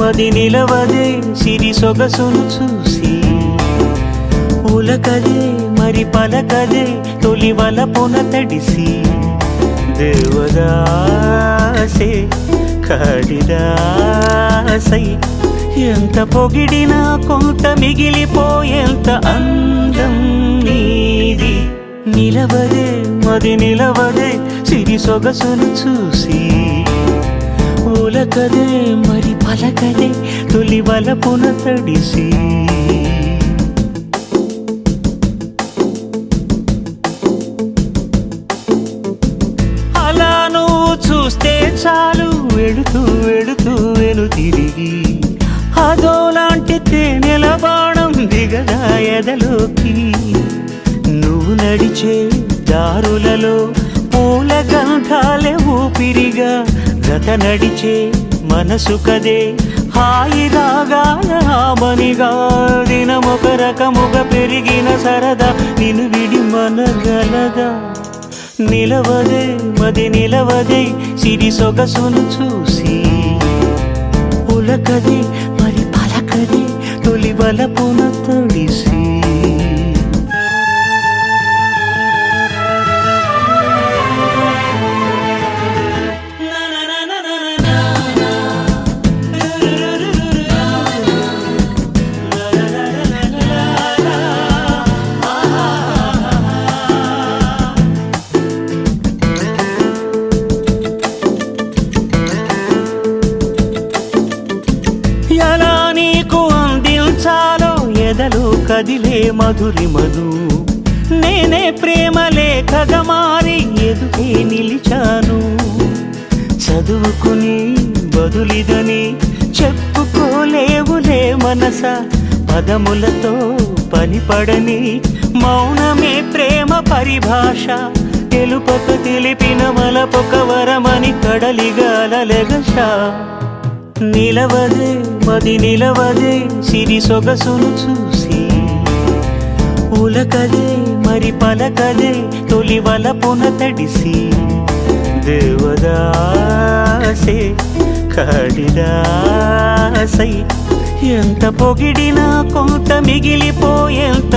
మది నిలవదే సిరి సొగసును చూసి ఉలకదే మరి పలకదే తొలి వలపున తడిసి దేవదాసే కాళిదాసై ఎంత పొగిడినా కొంత మిగిలిపోయేంత అందం నీది నిలవదే మది నిలవదే సిరి సొగసును చూసి ఉలకదే మరి పలకదే తొలి వలపున తడిసి అలా నువ్వు చూస్తే చాలు వెళుతూ వెళుతూ వెను తిరిగి అదోలాంటి తేనెల బాణం దిగదా ఎదలోకి నువ్వు నడిచే దారులలో పూల గంధాలే ఊపిరిగా గత నడిచే మనసు కదే హాయి రాగాల ఆమనిగా దినమొక రకముగా పెరిగిన సరదా నిన్ను విడి మనగలదా నిలవదే మది నిలవదే సిరి సొగసును చూసి ఉలకదే మరి పలకదే తొలి వలపున తడిసి ఎలా నీకు అందించాలో ఎదలో కదిలే మధురిమను నేనే ప్రేమ లేఖగా మారి ఎదుటే నిలిచాను చదువుకుని బదులిదని చెప్పుకోలేవులే మనస పదములతో పనిపడని మౌనమే ప్రేమ పరిభాష తెలుపక తెలిపిన మలపొక వరమని కడలిగాలెగష నిలవదే మది నిలవదే సిరి సొగసును చూసి ఉలకదే మరి పలకదే తొలి వలపున తడిసి దేవదాసే కాళిదాసై ఎంత పొగిడినా కొంత మిగిలిపోయేంత